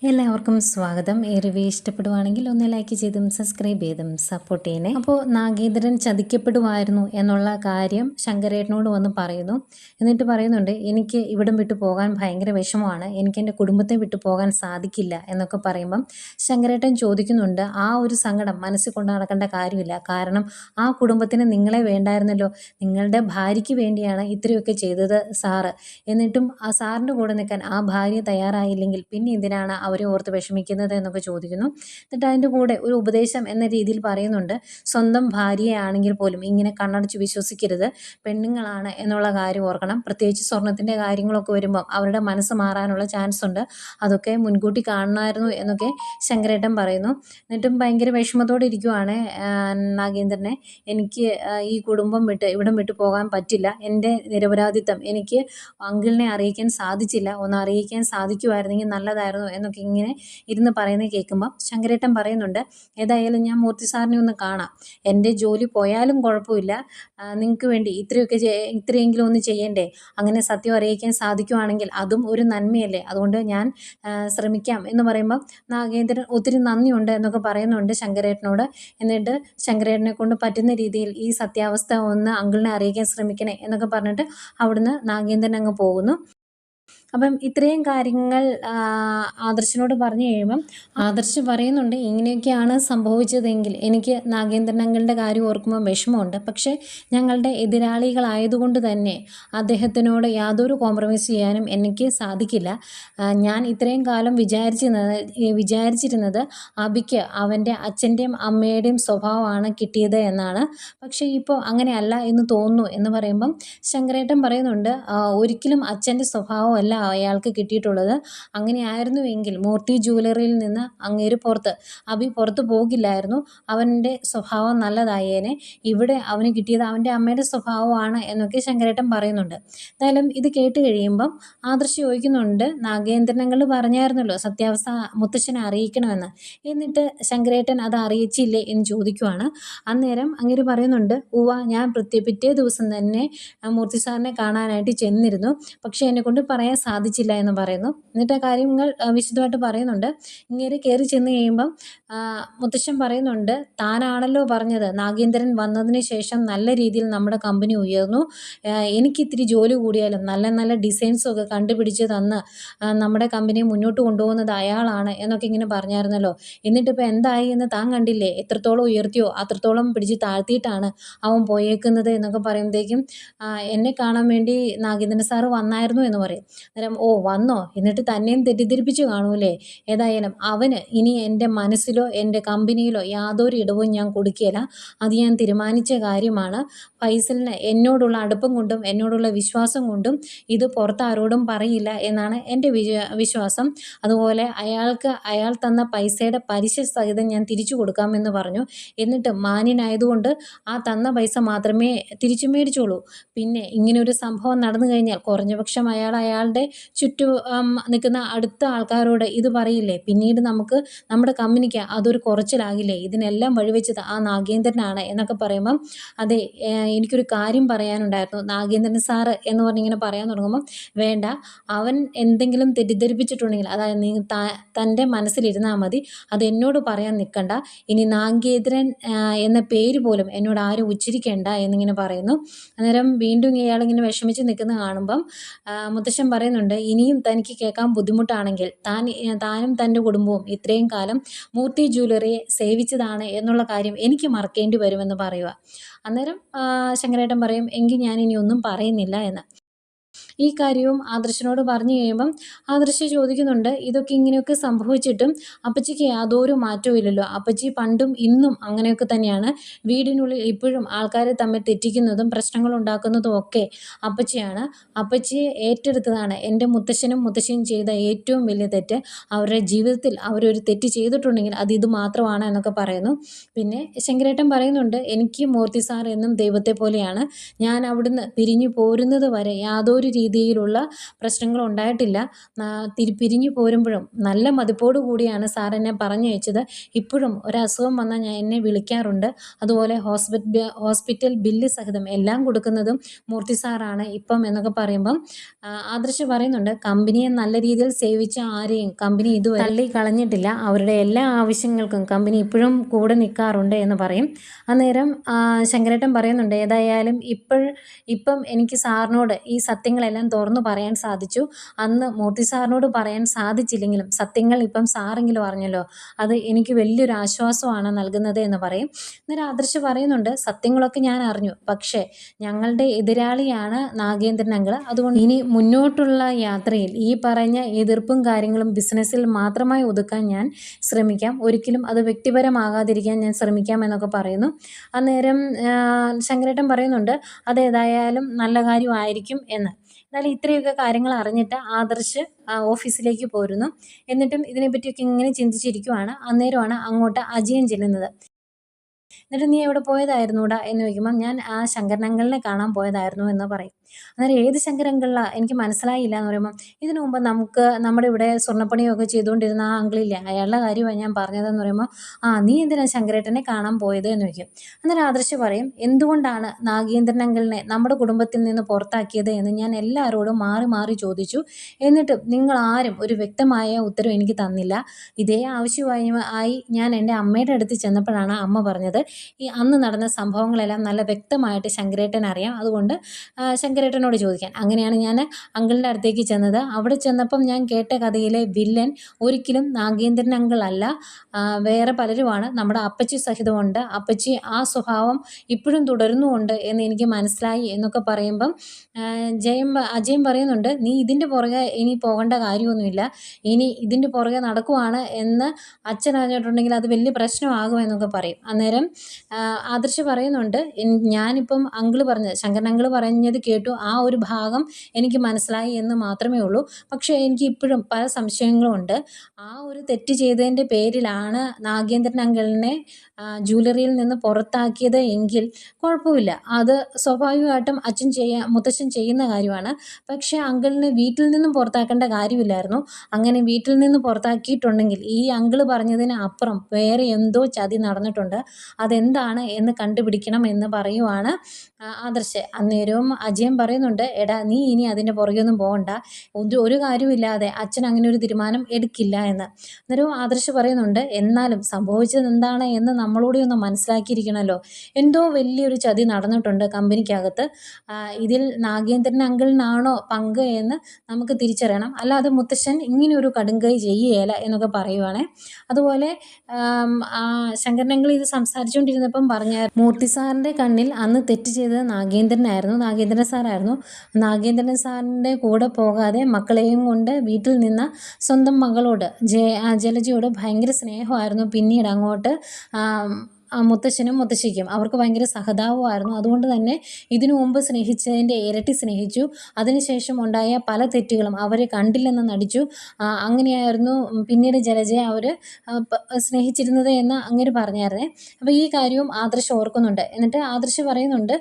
എല്ലാവർക്കും സ്വാഗതം. ഈ റിവ്യൂ ഇഷ്ടപ്പെടുവാണെങ്കിൽ ഒന്ന് ലൈക്ക് ചെയ്തും സബ്സ്ക്രൈബ് ചെയ്തും സപ്പോർട്ട് ചെയ്യണേ. അപ്പോൾ നാഗേന്ദ്രൻ ചതിക്കപ്പെടുമായിരുന്നു എന്നുള്ള കാര്യം ശങ്കരേട്ടനോട് വന്ന് പറയുന്നു. എന്നിട്ട് പറയുന്നുണ്ട്, എനിക്ക് ഇവിടം വിട്ടു പോകാൻ ഭയങ്കര വിഷമമാണ്, എനിക്ക് എൻ്റെ കുടുംബത്തെ വിട്ടു പോകാൻ സാധിക്കില്ല എന്നൊക്കെ പറയുമ്പം ശങ്കരേട്ടൻ ചോദിക്കുന്നുണ്ട്, ആ ഒരു സങ്കടം മനസ്സിൽ കൊണ്ട് നടക്കേണ്ട കാര്യമില്ല. കാരണം ആ കുടുംബത്തിന് നിങ്ങളെ വേണ്ടായിരുന്നല്ലോ, നിങ്ങളുടെ ഭാര്യയ്ക്ക് വേണ്ടിയാണ് ഇത്രയൊക്കെ ചെയ്തത് സാറ്. എന്നിട്ടും ആ സാറിൻ്റെ കൂടെ നിൽക്കാൻ ആ ഭാര്യ തയ്യാറായില്ലെങ്കിൽ പിന്നെ എന്തിനാണ് അവരെ ഓർത്ത് വിഷമിക്കുന്നത് എന്നൊക്കെ ചോദിക്കുന്നു. എന്നിട്ട് അതിൻ്റെ കൂടെ ഒരു ഉപദേശം എന്ന രീതിയിൽ പറയുന്നുണ്ട്, സ്വന്തം ഭാര്യയാണെങ്കിൽ പോലും ഇങ്ങനെ കണ്ണടച്ച് വിശ്വസിക്കരുത്, പെണ്ണുങ്ങളാണ് എന്നുള്ള കാര്യം ഓർക്കണം. പ്രത്യേകിച്ച് സ്വർണത്തിൻ്റെ കാര്യങ്ങളൊക്കെ വരുമ്പോൾ അവരുടെ മനസ്സ് മാറാനുള്ള ചാൻസ് ഉണ്ട്, അതൊക്കെ മുൻകൂട്ടി കാണണമായിരുന്നു എന്നൊക്കെ ശങ്കരേട്ടൻ പറയുന്നു. എന്നിട്ടും ഭയങ്കര വിഷമത്തോടെ ഇരിക്കുവാണ് നാഗേന്ദ്രനെ. എനിക്ക് ഈ കുടുംബം വിട്ട് ഇവിടം വിട്ടു പോകാൻ പറ്റില്ല, എൻ്റെ നിരപരാധിത്വം എനിക്ക് അങ്കിളിനെ അറിയിക്കാൻ സാധിച്ചില്ല, ഒന്ന് അറിയിക്കാൻ സാധിക്കുമായിരുന്നെങ്കിൽ നല്ലതായിരുന്നു എന്നൊക്കെ ഇങ്ങനെ ഇരുന്ന് പറയുന്നത് കേൾക്കുമ്പം ശങ്കരേട്ടൻ പറയുന്നുണ്ട്, ഏതായാലും ഞാൻ മൂർത്തി സാറിനെ ഒന്ന് കാണാം, എൻ്റെ ജോലി പോയാലും കുഴപ്പമില്ല, നിങ്ങൾക്ക് വേണ്ടി ഇത്രയെങ്കിലും ഒന്ന് ചെയ്യണ്ടേ, അങ്ങനെ സത്യം അറിയിക്കാൻ സാധിക്കുവാണെങ്കിൽ അതും ഒരു നന്മയല്ലേ, അതുകൊണ്ട് ഞാൻ ശ്രമിക്കാം എന്ന് പറയുമ്പം നാഗേന്ദ്രൻ ഒത്തിരി നന്ദിയുണ്ട് എന്നൊക്കെ പറയുന്നുണ്ട് ശങ്കരേട്ടനോട്. എന്നിട്ട് ശങ്കരേട്ടനെ കൊണ്ട് പറ്റുന്ന രീതിയിൽ ഈ സത്യാവസ്ഥ ഒന്ന് അങ്കിളിനെ അറിയിക്കാൻ ശ്രമിക്കണേ എന്നൊക്കെ പറഞ്ഞിട്ട് അവിടുന്ന് നാഗേന്ദ്രൻ അങ്ങ് പോകുന്നു. അപ്പം ഇത്രയും കാര്യങ്ങൾ ആദർശിനോട് പറഞ്ഞു കഴിയുമ്പം ആദർശ് പറയുന്നുണ്ട്, ഇങ്ങനെയൊക്കെയാണ് സംഭവിച്ചതെങ്കിൽ എനിക്ക് നാഗേന്ദ്രൻ അങ്കിളിൻ്റെ കാര്യം ഓർക്കുമ്പോൾ വിഷമമുണ്ട്, പക്ഷേ ഞങ്ങളുടെ എതിരാളികളായതുകൊണ്ട് തന്നെ അദ്ദേഹത്തിനോട് യാതൊരു കോംപ്രമൈസ് ചെയ്യാനും എനിക്ക് സാധിക്കില്ല. ഞാൻ ഇത്രയും കാലം വിചാരിച്ചിരുന്നത് അബിക്ക് അവൻ്റെ അച്ഛൻ്റെയും അമ്മയുടെയും സ്വഭാവമാണ് കിട്ടിയത് എന്നാണ്, പക്ഷേ ഇപ്പോൾ അങ്ങനെയല്ല എന്ന് തോന്നുന്നു എന്ന് പറയുമ്പം ശങ്കരേട്ടൻ പറയുന്നുണ്ട്, ഒരിക്കലും അച്ഛൻ്റെ സ്വഭാവമല്ല അയാൾക്ക് കിട്ടിയിട്ടുള്ളത്, അങ്ങനെയായിരുന്നുവെങ്കിൽ മൂർത്തി ജ്വല്ലറിയിൽ നിന്ന് അങ്ങേര് അബി പുറത്ത് പോകില്ലായിരുന്നു, അവൻ്റെ സ്വഭാവം നല്ലതായേനെ, ഇവിടെ അവന് കിട്ടിയത് അവൻ്റെ അമ്മയുടെ സ്വഭാവമാണ് എന്നൊക്കെ ശങ്കരേട്ടൻ പറയുന്നുണ്ട്. എന്തായാലും ഇത് കേട്ട് കഴിയുമ്പം ആദർശ് ചോദിക്കുന്നുണ്ട്, നാഗേന്ദ്രനങ്ങൾ പറഞ്ഞായിരുന്നല്ലോ സത്യാവസ്ഥ മുത്തശ്ശനെ അറിയിക്കണമെന്ന്, എന്നിട്ട് ശങ്കരേട്ടൻ അത് അറിയിച്ചില്ലേ എന്ന് ചോദിക്കുവാണ്. അന്നേരം അങ്ങേര് പറയുന്നുണ്ട്, ഞാൻ പിറ്റേ ദിവസം തന്നെ മൂർത്തി സാറിനെ കാണാനായിട്ട് ചെന്നിരുന്നു, പക്ഷേ എന്നെക്കൊണ്ട് പറയാൻ സാധിച്ചില്ല എന്ന് പറയുന്നു. എന്നിട്ട് കാര്യങ്ങൾ വിശദമായിട്ട് പറയുന്നുണ്ട്. ഇങ്ങേര് കയറി ചെന്ന് കഴിയുമ്പം മുത്തശ്ശൻ പറയുന്നുണ്ട്, താനാണല്ലോ പറഞ്ഞത് നാഗേന്ദ്രൻ വന്നതിന് ശേഷം നല്ല രീതിയിൽ നമ്മുടെ കമ്പനി ഉയർന്നു, എനിക്കിത്തിരി ജോലി കൂടിയാലും നല്ല നല്ല ഡിസൈൻസൊക്കെ കണ്ടുപിടിച്ച് തന്ന് നമ്മുടെ കമ്പനിയെ മുന്നോട്ട് കൊണ്ടുപോകുന്നത് അയാളാണ് എന്നൊക്കെ ഇങ്ങനെ പറഞ്ഞായിരുന്നല്ലോ, എന്നിട്ടിപ്പോൾ എന്തായി എന്ന് താൻ കണ്ടില്ലേ, എത്രത്തോളം ഉയർത്തിയോ അത്രത്തോളം പിടിച്ച് താഴ്ത്തിയിട്ടാണ് അവൻ പോയേക്കുന്നത് എന്നൊക്കെ പറയുമ്പോഴത്തേക്കും എന്നെ കാണാൻ വേണ്ടി നാഗേന്ദ്രൻ സാറ് വന്നായിരുന്നു എന്ന് പറയും. അന്നേരം വന്നോ, എന്നിട്ട് തന്നെയും തെറ്റിദ്ധരിപ്പിച്ച് കാണൂലേ, ഏതായാലും അവന് ഇനി എൻ്റെ മനസ്സിലോ എൻ്റെ കമ്പനിയിലോ യാതൊരു ഇടവും ഞാൻ കൊടുക്കുകയില്ല, അത് ഞാൻ തീരുമാനിച്ച കാര്യമാണ്. ഫൈസലിന് എന്നോടുള്ള അടുപ്പം കൊണ്ടും എന്നോടുള്ള വിശ്വാസം കൊണ്ടും ഇത് പുറത്താരോടും പറയില്ല എന്നാണ് എൻ്റെ വിശ്വാസം. അതുപോലെ അയാൾ തന്ന പൈസയുടെ പലിശ സഹിതം ഞാൻ തിരിച്ചു കൊടുക്കാമെന്ന് പറഞ്ഞു. എന്നിട്ട് മാന്യനായതുകൊണ്ട് ആ തന്ന പൈസ മാത്രമേ തിരിച്ചു മേടിച്ചോളൂ. പിന്നെ ഇങ്ങനൊരു സംഭവം നടന്നു കഴിഞ്ഞാൽ കുറഞ്ഞപക്ഷം അയാളുടെ ചുറ്റും നിൽക്കുന്ന അടുത്ത ആൾക്കാരോട് ഇത് പറയില്ലേ, പിന്നീട് നമ്മുടെ കമ്പനിക്ക് അതൊരു കുറച്ചിലാകില്ലേ, ഇതിനെല്ലാം വഴിവെച്ചത് ആ നാഗേന്ദ്രനാണ് എന്നൊക്കെ പറയുമ്പം, അതെ എനിക്കൊരു കാര്യം പറയാനുണ്ടായിരുന്നു നാഗേന്ദ്രൻ സാറ് എന്ന് പറഞ്ഞിങ്ങനെ പറയാൻ തുടങ്ങുമ്പം, വേണ്ട, അവൻ എന്തെങ്കിലും തെറ്റിദ്ധരിപ്പിച്ചിട്ടുണ്ടെങ്കിൽ അതായത് നീ തൻ്റെ മനസ്സിലിരുന്നാൽ മതി, അത് എന്നോട് പറയാൻ നിൽക്കണ്ട, ഇനി നാഗേന്ദ്രൻ എന്ന പേര് പോലും എന്നോട് ആരും ഉച്ചരിക്കേണ്ട എന്നിങ്ങനെ പറയുന്നു. അന്നേരം വീണ്ടും ഇയാളിങ്ങനെ വിഷമിച്ച് നിൽക്കുന്ന കാണുമ്പം മുത്തശ്ശൻ പറയുന്നുണ്ട്, ഇനിയും തനിക്ക് കേൾക്കാൻ ബുദ്ധിമുട്ടാണെങ്കിൽ താനും തൻ്റെ കുടുംബവും ഇത്രയും കാലം മൂർത്തി ജ്വല്ലറിയെ സേവിച്ചതാണ് എന്നുള്ള കാര്യം എനിക്ക് മറക്കേണ്ടി വരുമെന്ന് പറയുക. അന്നേരം ശങ്കരേട്ടൻ പറയും, എങ്കിൽ ഞാൻ ഇനി ഒന്നും പറയുന്നില്ല എന്ന്. ഈ കാര്യവും ആദർശിനോട് പറഞ്ഞു കഴിയുമ്പം ആദർശ് ചോദിക്കുന്നുണ്ട്, ഇതൊക്കെ ഇങ്ങനെയൊക്കെ സംഭവിച്ചിട്ടും അപ്പച്ചിക്ക് യാതൊരു മാറ്റവും ഇല്ലല്ലോ, അപ്പച്ചി പണ്ടും ഇന്നും അങ്ങനെയൊക്കെ തന്നെയാണ്, വീടിനുള്ളിൽ ഇപ്പോഴും ആൾക്കാരെ തമ്മിൽ തെറ്റിക്കുന്നതും പ്രശ്നങ്ങൾ ഉണ്ടാക്കുന്നതും ഒക്കെ അപ്പച്ചിയാണ്, അപ്പച്ചിയെ ഏറ്റെടുത്തതാണ് എൻ്റെ മുത്തശ്ശനും മുത്തശ്ശിയും ചെയ്ത ഏറ്റവും വലിയ തെറ്റ്, അവരുടെ ജീവിതത്തിൽ അവരൊരു തെറ്റ് ചെയ്തിട്ടുണ്ടെങ്കിൽ അത് ഇത് മാത്രമാണ് എന്നൊക്കെ പറയുന്നു. പിന്നെ ശങ്കരേട്ടൻ പറയുന്നുണ്ട്, എനിക്ക് മൂർത്തി സാർ എന്നും ദൈവത്തെ പോലെയാണ്, ഞാൻ അവിടുന്ന് പിരിഞ്ഞു പോരുന്നത് വരെ യാതൊരു രീതിയിലുള്ള പ്രശ്നങ്ങളും ഉണ്ടായിട്ടില്ല. പിരിഞ്ഞു പോരുമ്പോഴും നല്ല മതിപ്പോടു കൂടിയാണ് സാർ എന്നെ പറഞ്ഞയച്ചത്. ഇപ്പോഴും ഒരസുഖം വന്നാൽ എന്നെ വിളിക്കാറുണ്ട്. അതുപോലെ ഹോസ്പിറ്റൽ ബില്ല് സഹിതം എല്ലാം കൊടുക്കുന്നതും മൂർത്തി സാറാണ് ഇപ്പം എന്നൊക്കെ പറയുമ്പം ആദർശ് പറയുന്നുണ്ട്, കമ്പനിയെ നല്ല രീതിയിൽ സേവിച്ച ആരെയും കമ്പനി ഇതുവരെ തള്ളി കളഞ്ഞിട്ടില്ല. അവരുടെ എല്ലാ ആവശ്യങ്ങൾക്കും കമ്പനി ഇപ്പോഴും കൂടെ നിൽക്കാറുണ്ട് എന്ന് പറയും. അന്നേരം ശങ്കരേട്ടൻ പറയുന്നുണ്ട്, ഏതായാലും ഇപ്പം എനിക്ക് സാറിനോട് ഈ സത്യങ്ങളെല്ലാം തുറന്നു പറയാൻ സാധിച്ചു. അന്ന് മൂർത്തി സാറിനോട് പറയാൻ സാധിച്ചില്ലെങ്കിലും സത്യങ്ങൾ ഇപ്പം സാറെങ്കിലും അറിഞ്ഞല്ലോ, അത് എനിക്ക് വലിയൊരു ആശ്വാസമാണ് നൽകുന്നത് എന്ന് പറയും. അന്നേരം ആദർശ് പറയുന്നുണ്ട്, സത്യങ്ങളൊക്കെ ഞാൻ അറിഞ്ഞു, പക്ഷേ ഞങ്ങളുടെ എതിരാളിയാണ് നാഗേന്ദ്രൻ അങ്കിൾ. അതുകൊണ്ട് ഇനി മുന്നോട്ടുള്ള യാത്രയിൽ ഈ പറഞ്ഞ എതിർപ്പും കാര്യങ്ങളും ബിസിനസ്സിൽ മാത്രമായി ഒതുക്കാൻ ഞാൻ ശ്രമിക്കാം. ഒരിക്കലും അത് വ്യക്തിപരമാകാതിരിക്കാൻ ഞാൻ ശ്രമിക്കാം എന്നൊക്കെ പറയുന്നു. അന്നേരം ശങ്കരേട്ടൻ പറയുന്നുണ്ട്, അതേതായാലും നല്ല കാര്യമായിരിക്കും എന്ന്. എന്നാലും ഇത്രയൊക്കെ കാര്യങ്ങൾ അറിഞ്ഞിട്ട് ആദർശ് ഓഫീസിലേക്ക് പോരുന്നു. എന്നിട്ടും ഇതിനെപ്പറ്റിയൊക്കെ ഇങ്ങനെ ചിന്തിച്ചിരിക്കുവാണ്. അന്നേരമാണ് അങ്ങോട്ട് അജയൻ ചെല്ലുന്നത്. എന്നിട്ട് നീ എവിടെ പോയതായിരുന്നൂടാ എന്ന് ചോദിക്കുമ്പം ഞാൻ ആ ശങ്കരനങ്കിളിനെ കാണാൻ പോയതായിരുന്നു എന്ന് പറയും. അന്നേരം ഏത് ശങ്കരങ്കിളിലാണ് എനിക്ക് മനസ്സിലായില്ല എന്ന് പറയുമ്പം, ഇതിനു മുമ്പ് നമ്മുടെ ഇവിടെ സ്വർണ്ണപ്പണിയൊക്കെ ചെയ്തുകൊണ്ടിരുന്ന ആ അങ്കിളില്ലേ, അയാളുടെ കാര്യമാണ് ഞാൻ പറഞ്ഞതെന്ന് പറയുമ്പോൾ, നീ എന്തിനാ ശങ്കരേട്ടനെ കാണാൻ പോയത് എന്ന് ചോദിക്കും. അന്നേരം ആദർശ് പറയും, എന്തുകൊണ്ടാണ് നാഗേന്ദ്രൻ അങ്കിളിനെ നമ്മുടെ കുടുംബത്തിൽ നിന്ന് പുറത്താക്കിയത് എന്ന് ഞാൻ എല്ലാവരോടും മാറി മാറി ചോദിച്ചു. എന്നിട്ടും നിങ്ങൾ ആരും ഒരു വ്യക്തമായ ഉത്തരം എനിക്ക് തന്നില്ല. ഇതേ ആവശ്യമായി ഞാൻ എൻ്റെ അമ്മയുടെ അടുത്ത് ചെന്നപ്പോഴാണ് അമ്മ പറഞ്ഞത്, ഈ അന്ന് നടന്ന സംഭവങ്ങളെല്ലാം നല്ല വ്യക്തമായിട്ട് ശങ്കരേട്ടൻ അറിയാം, അതുകൊണ്ട് ശങ്കരേട്ടനോട് ചോദിക്കാൻ. അങ്ങനെയാണ് ഞാൻ അങ്കിളിൻ്റെ അടുത്തേക്ക് ചെന്നത്. അവിടെ ചെന്നപ്പം ഞാൻ കേട്ട കഥയിലെ വില്ലൻ ഒരിക്കലും നാഗേന്ദ്രൻ അങ്കിൾ അല്ല, വേറെ പലരുമാണ്. നമ്മുടെ അപ്പച്ചി സഹിതമുണ്ട്. അപ്പച്ചി ആ സ്വഭാവം ഇപ്പോഴും തുടരുന്നുമുണ്ട് എന്ന് എനിക്ക് മനസ്സിലായി എന്നൊക്കെ പറയുമ്പം അജയൻ പറയുന്നുണ്ട്, നീ ഇതിൻ്റെ പുറകെ ഇനി പോകേണ്ട കാര്യമൊന്നുമില്ല. ഇനി ഇതിൻ്റെ പുറകെ നടക്കുവാണ് എന്ന് അച്ഛൻ അറിഞ്ഞിട്ടുണ്ടെങ്കിൽ അത് വലിയ പ്രശ്നമാകും എന്നൊക്കെ പറയും. അന്നേരം ആദർശ് പറയുന്നുണ്ട്, ഞാനിപ്പം ശങ്കരൻ അങ്കിള് പറഞ്ഞത് കേട്ടു, ആ ഒരു ഭാഗം എനിക്ക് മനസ്സിലായി എന്ന് മാത്രമേ ഉള്ളൂ. പക്ഷേ എനിക്ക് ഇപ്പോഴും പല സംശയങ്ങളും ഉണ്ട്. ആ ഒരു തെറ്റ് ചെയ്തതിൻ്റെ പേരിലാണ് നാഗേന്ദ്രൻ അങ്കിളിനെ ജ്വല്ലറിയിൽ നിന്ന് പുറത്താക്കിയത് എങ്കിൽ കുഴപ്പമില്ല, അത് സ്വാഭാവികമായിട്ടും മുത്തശ്ശൻ ചെയ്യുന്ന കാര്യമാണ്. പക്ഷേ അങ്കിളിനെ വീട്ടിൽ നിന്നും പുറത്താക്കേണ്ട കാര്യമില്ലായിരുന്നു. അങ്ങനെ വീട്ടിൽ നിന്ന് പുറത്താക്കിയിട്ടുണ്ടെങ്കിൽ ഈ അങ്കിള് പറഞ്ഞതിന് അപ്പുറം വേറെ എന്തോ ചതി നടന്നിട്ടുണ്ട്. അതെന്താണ് എന്ന് കണ്ടുപിടിക്കണം എന്ന് പറയുവാണ് ആദർശ്. അന്നേരവും അജയൻ പറയുന്നുണ്ട്, എടാ നീ ഇനി അതിൻ്റെ പുറകെയൊന്നും പോകണ്ട, ഒരു കാര്യമില്ലാതെ അച്ഛൻ അങ്ങനെ ഒരു തീരുമാനം എടുക്കില്ല എന്ന്. അന്നേരവും ആദർശ് പറയുന്നുണ്ട്, എന്നാലും സംഭവിച്ചത് എന്താണ് എന്ന് നമ്മളോട് ഒന്ന് മനസ്സിലാക്കിയിരിക്കണമല്ലോ. എന്തോ വലിയൊരു ചതി നടന്നിട്ടുണ്ട് കമ്പനിക്കകത്ത്. ഇതിൽ നാഗേന്ദ്രൻ അങ്കിളിനാണോ പങ്ക് എന്ന് നമുക്ക് തിരിച്ചറിയണം, അല്ലാതെ മുത്തശ്ശൻ ഇങ്ങനെ ഒരു കടുങ്കൈ ചെയ്യുകയില്ല എന്നൊക്കെ പറയുവാണ്. അതുപോലെ ശങ്കരൻ അങ്കിൾ ഇത് സംസാരിച്ചുകൊണ്ടിരുന്നപ്പം പറഞ്ഞ മൂർത്തി സാറിൻ്റെ കണ്ണിൽ അന്ന് തെറ്റ് ചെയ്തത് നാഗേന്ദ്രൻ സാറായിരുന്നു. നാഗേന്ദ്രൻ സാറിൻ്റെ കൂടെ പോകാതെ മക്കളെയും കൊണ്ട് വീട്ടിൽ നിന്ന സ്വന്തം മകളോട് ജലജയോട് ഭയങ്കര സ്നേഹമായിരുന്നു. പിന്നീട് അങ്ങോട്ട് മുത്തശ്ശനും മുത്തശ്ശിക്കും അവർക്ക് ഭയങ്കര സഹതാപമായിരുന്നു. അതുകൊണ്ട് തന്നെ ഇതിനു മുമ്പ് സ്നേഹിച്ചതിൻ്റെ ഇരട്ടി സ്നേഹിച്ചു. അതിനുശേഷം ഉണ്ടായ പല തെറ്റുകളും അവർ കണ്ടില്ലെന്ന് നടിച്ചു. അങ്ങനെയായിരുന്നു പിന്നീട് ജലജയെ അവർ സ്നേഹിച്ചിരുന്നത് എന്ന് അങ്ങനെ പറഞ്ഞായിരുന്നേ. അപ്പോൾ ഈ കാര്യവും ആദർശ് ഓർക്കുന്നുണ്ട്. എന്നിട്ട് ആദർശ് പറയുന്നുണ്ട്,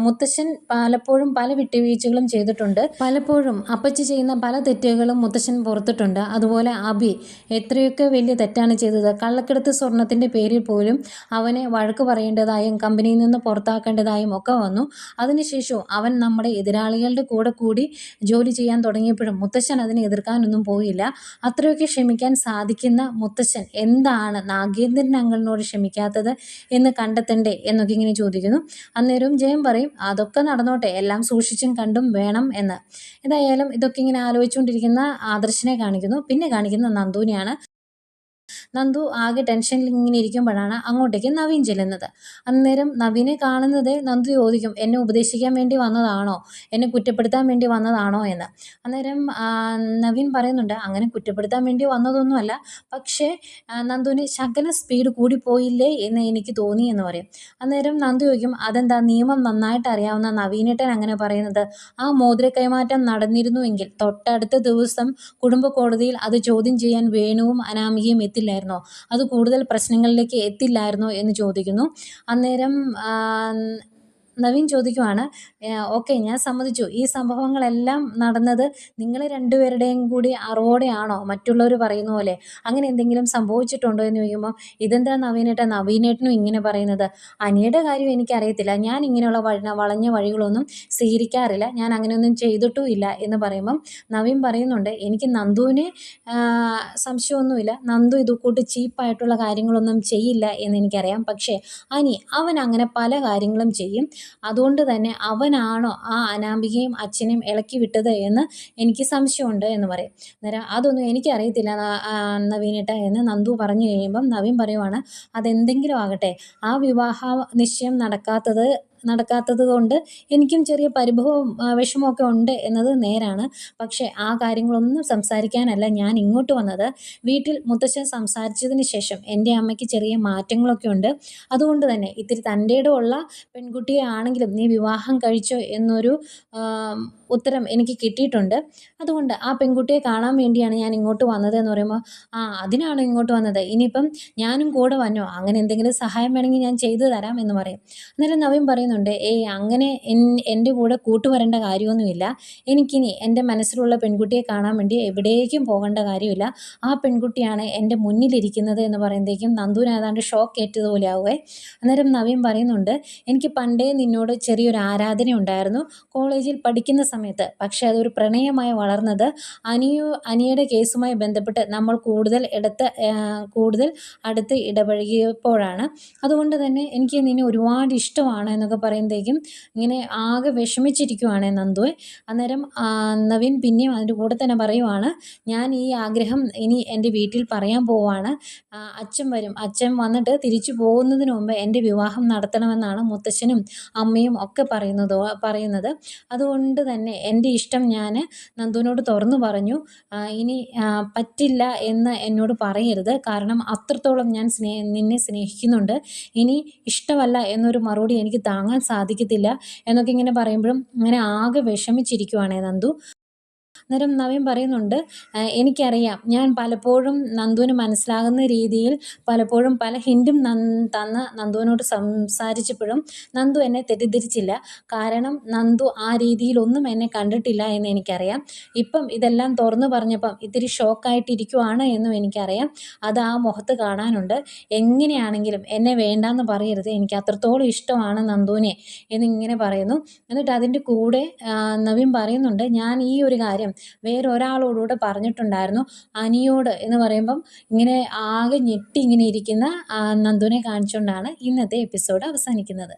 മുത്തശ്ശൻ പലപ്പോഴും പല വിട്ടുവീഴ്ചകളും ചെയ്തിട്ടുണ്ട്. പലപ്പോഴും അപ്പച്ചി ചെയ്യുന്ന പല തെറ്റുകളും മുത്തശ്ശൻ പുറത്തിട്ടുണ്ട്. അതുപോലെ അബി എത്രയൊക്കെ വലിയ തെറ്റാണ് ചെയ്തത്. കള്ളക്കടത്ത് സ്വർണത്തിൻ്റെ പേരിൽ പോലും അവനെ വഴക്ക് പറയേണ്ടതായും കമ്പനിയിൽ നിന്ന് പുറത്താക്കേണ്ടതായും ഒക്കെ വന്നു. അതിനുശേഷവും അവൻ നമ്മുടെ എതിരാളികളുടെ കൂടി ജോലി ചെയ്യാൻ തുടങ്ങിയപ്പോഴും മുത്തശ്ശൻ അതിനെ എതിർക്കാനൊന്നും പോയില്ല. അത്രയൊക്കെ ക്ഷമിക്കാൻ സാധിക്കുന്ന മുത്തശ്ശൻ എന്താണ് നാഗേന്ദ്രൻ അങ്കിളിനോട് ക്ഷമിക്കാത്തത് എന്ന് കണ്ടെത്തണ്ടേ എന്നൊക്കെ ഇങ്ങനെ ചോദിക്കുന്നു. അന്നേരവും ജയൻ പറയും, അതൊക്കെ നടന്നോട്ടെ, എല്ലാം സൂക്ഷിച്ചും കണ്ടും വേണം എന്ന്. ഏതായാലും ഇതൊക്കെ ഇങ്ങനെ ആലോചിച്ചുകൊണ്ടിരിക്കുന്ന ആദർശിനെ കാണിക്കുന്നു. പിന്നെ കാണിക്കുന്ന നന്ദുവിനെയാണ്. നന്ദു ആകെ ടെൻഷനിൽ ഇങ്ങനെ ഇരിക്കുമ്പോഴാണ് അങ്ങോട്ടേക്ക് നവീൻ ചെല്ലുന്നത്. അന്നേരം നവീനെ കാണുന്നത് നന്ദു ചോദിക്കും, എന്നെ ഉപദേശിക്കാൻ വേണ്ടി വന്നതാണോ, എന്നെ കുറ്റപ്പെടുത്താൻ വേണ്ടി വന്നതാണോ എന്ന്. അന്നേരം നവീൻ പറയുന്നുണ്ട്, അങ്ങനെ കുറ്റപ്പെടുത്താൻ വേണ്ടി വന്നതൊന്നുമല്ല, പക്ഷേ നന്ദുവിന് ശകലം സ്പീഡ് കൂടിപ്പോയില്ലേ എന്ന് എനിക്ക് തോന്നി എന്ന് പറയും. അന്നേരം നന്ദു ചോദിക്കും, അതെന്താ നിയമം നന്നായിട്ട് അറിയാവുന്ന നവീനേട്ടൻ അങ്ങനെ പറയുന്നത്? ആ മോതിര കൈമാറ്റം നടന്നിരുന്നുവെങ്കിൽ തൊട്ടടുത്ത ദിവസം കുടുംബ കോടതിയിൽ അത് ചോദ്യം ചെയ്യാൻ വേണുവും അനാമികയും എത്തില്ലായിരുന്നോ? അത് കൂടുതൽ പ്രശ്നങ്ങളിലേക്ക് എത്തില്ലായിരുന്നോ എന്ന് ചോദിക്കുന്നു. അന്നേരം നവീൻ ചോദിക്കുവാണ്, ഓക്കെ ഞാൻ സമ്മതിച്ചു, ഈ സംഭവങ്ങളെല്ലാം നടന്നത് നിങ്ങൾ രണ്ടുപേരുടെയും കൂടി അറിവോടെയാണോ, മറ്റുള്ളവർ പറയുന്ന പോലെ അങ്ങനെ എന്തെങ്കിലും സംഭവിച്ചിട്ടുണ്ടോ എന്ന് ചോദിക്കുമ്പോൾ, ഇതെന്താ നവീനേട്ടനും ഇങ്ങനെ പറയുന്നത്, അനിയുടെ കാര്യം എനിക്കറിയത്തില്ല, ഞാൻ ഇങ്ങനെയുള്ള വളഞ്ഞ വഴികളൊന്നും സ്വീകരിക്കാറില്ല, ഞാൻ അങ്ങനെയൊന്നും ചെയ്തിട്ടും ഇല്ല എന്ന് പറയുമ്പം നവീൻ പറയുന്നുണ്ട്, എനിക്ക് നന്ദുവിനെ സംശയമൊന്നുമില്ല, നന്ദു ഇത് കൂട്ട് ചീപ്പായിട്ടുള്ള കാര്യങ്ങളൊന്നും ചെയ്യില്ല എന്ന് എനിക്കറിയാം, പക്ഷേ അവൻ അങ്ങനെ പല കാര്യങ്ങളും ചെയ്യും, അതുകൊണ്ട് തന്നെ അവനാണോ ആ അനാമികയും അച്ഛനെയും ഇളക്കി വിട്ടത് എന്ന് എനിക്ക് സംശയമുണ്ട് എന്ന് പറയും. അന്നേരം അതൊന്നും എനിക്കറിയത്തില്ല നവീനേട്ട എന്ന് നന്ദു പറഞ്ഞു കഴിയുമ്പം നവീൻ പറയുവാണ്, അതെന്തെങ്കിലും ആകട്ടെ, ആ വിവാഹ നിശ്ചയം നടക്കാത്തത് കൊണ്ട് എനിക്കും ചെറിയ പരിഭവവും വിഷമമൊക്കെ ഉണ്ട് എന്നത് നേരാണ്. പക്ഷേ ആ കാര്യങ്ങളൊന്നും സംസാരിക്കാനല്ല ഞാൻ ഇങ്ങോട്ട് വന്നത്. വീട്ടിൽ മുത്തശ്ശൻ സംസാരിച്ചതിന് ശേഷം എൻ്റെ അമ്മയ്ക്ക് ചെറിയ മാറ്റങ്ങളൊക്കെ ഉണ്ട്. അതുകൊണ്ട് തന്നെ ഇത്തിരി തൻ്റേടമുള്ള പെൺകുട്ടിയെ ആണെങ്കിലും നീ വിവാഹം കഴിച്ചോ എന്നൊരു ഉത്തരം എനിക്ക് കിട്ടിയിട്ടുണ്ട്. അതുകൊണ്ട് ആ പെൺകുട്ടിയെ കാണാൻ വേണ്ടിയാണ് ഞാൻ ഇങ്ങോട്ട് വന്നത് എന്ന് പറയുമ്പോൾ, അതിനാണോ ഇങ്ങോട്ട് വന്നത്, ഇനിയിപ്പം ഞാനും കൂടെ വന്നോ, അങ്ങനെ എന്തെങ്കിലും സഹായം വേണമെങ്കിൽ ഞാൻ ചെയ്തു തരാം എന്ന് പറയും. അന്നേരം നവീൻ പറയുന്നുണ്ട്, അങ്ങനെ എൻ്റെ കൂടെ കൂട്ടുവരേണ്ട കാര്യമൊന്നുമില്ല, എനിക്കിനി എൻ്റെ മനസ്സിലുള്ള പെൺകുട്ടിയെ കാണാൻ വേണ്ടി എവിടേക്കും പോകേണ്ട കാര്യമില്ല, ആ പെൺകുട്ടിയാണ് എൻ്റെ മുന്നിലിരിക്കുന്നത് എന്ന് പറയുമ്പോഴേക്കും നന്ദുവിന് ഏതാണ്ട് ഷോക്ക് ഏറ്റതുപോലെ ആവുകയെ. അന്നേരം നവീൻ പറയുന്നുണ്ട്, എനിക്ക് പണ്ടേ നിന്നോട് ചെറിയൊരു ആരാധന ഉണ്ടായിരുന്നു കോളേജിൽ പഠിക്കുന്ന സമയത്ത്, പക്ഷേ അതൊരു പ്രണയമായി വളർന്നത് അനിയുടെ കേസുമായി ബന്ധപ്പെട്ട് നമ്മൾ കൂടുതൽ അടുത്ത് ഇടപഴകിയപ്പോഴാണ്. അതുകൊണ്ട് തന്നെ എനിക്ക് നിന്നെ ഒരുപാട് ഇഷ്ടമാണ് എന്നൊക്കെ പറയുമ്പോഴേക്കും ഇങ്ങനെ ആകെ വിഷമിച്ചിരിക്കുവാണ് നന്ദുവെ. അന്നേരം നവീൻ പിന്നെയും അതിൻ്റെ കൂടെ തന്നെ പറയുവാണ്, ഞാൻ ഈ ആഗ്രഹം ഇനി എൻ്റെ വീട്ടിൽ പറയാൻ പോവാണ്, അച്ഛൻ വരും, അച്ഛൻ വന്നിട്ട് തിരിച്ചു പോകുന്നതിന് മുമ്പ് എൻ്റെ വിവാഹം നടത്തണമെന്നാണ് മുത്തശ്ശനും അമ്മയും ഒക്കെ പറയുന്നത്. അതുകൊണ്ട് തന്നെ എൻ്റെ ഇഷ്ടം ഞാൻ നന്ദുവിനോട് തുറന്നു പറഞ്ഞു, ഇനി പറ്റില്ല എന്ന് എന്നോട് പറയരുത്, കാരണം അത്രത്തോളം ഞാൻ നിന്നെ സ്നേഹിക്കുന്നുണ്ട്, ഇനി ഇഷ്ടമല്ല എന്നൊരു മറുപടി എനിക്ക് താങ്ങാൻ സാധിക്കത്തില്ല എന്നൊക്കെ ഇങ്ങനെ പറയുമ്പോഴും ഇങ്ങനെ ആകെ വിഷമിച്ചിരിക്കുവാണേ നന്ദു. അന്നേരം നവീൻ പറയുന്നുണ്ട്, എനിക്കറിയാം, ഞാൻ പലപ്പോഴും നന്ദുവിന് മനസ്സിലാകുന്ന രീതിയിൽ പലപ്പോഴും പല ഹിൻറ്റും തന്ന് നന്ദുവിനോട് സംസാരിച്ചപ്പോഴും നന്ദു എന്നെ തെറ്റിദ്ധരിച്ചില്ല, കാരണം നന്ദു ആ രീതിയിലൊന്നും എന്നെ കണ്ടിട്ടില്ല എന്ന് എനിക്കറിയാം. ഇപ്പം ഇതെല്ലാം തുറന്നു പറഞ്ഞപ്പം ഇത്തിരി ഷോക്കായിട്ടിരിക്കുവാണ് എന്നും എനിക്കറിയാം, അത് ആ മുഖത്ത് കാണാനുണ്ട്. എങ്ങനെയാണെങ്കിലും എന്നെ വേണ്ടാന്ന് പറയരുത്, എനിക്ക് അത്രത്തോളം ഇഷ്ടമാണ് നന്ദുവിനെ എന്നിങ്ങനെ പറയുന്നു. എന്നിട്ട് അതിൻ്റെ കൂടെ നവീൻ പറയുന്നുണ്ട്, ഞാൻ ഈ ഒരു കാര്യം വേറൊരാളോടുകൂടെ പറഞ്ഞിട്ടുണ്ടായിരുന്നു, അനിയോട് എന്ന് പറയുമ്പം ഇങ്ങനെ ആകെ ഞെട്ടി ഇങ്ങനെ ഇരിക്കുന്ന നന്ദുവിനെ കാണിച്ചുകൊണ്ടാണ് ഇന്നത്തെ എപ്പിസോഡ് അവസാനിക്കുന്നത്.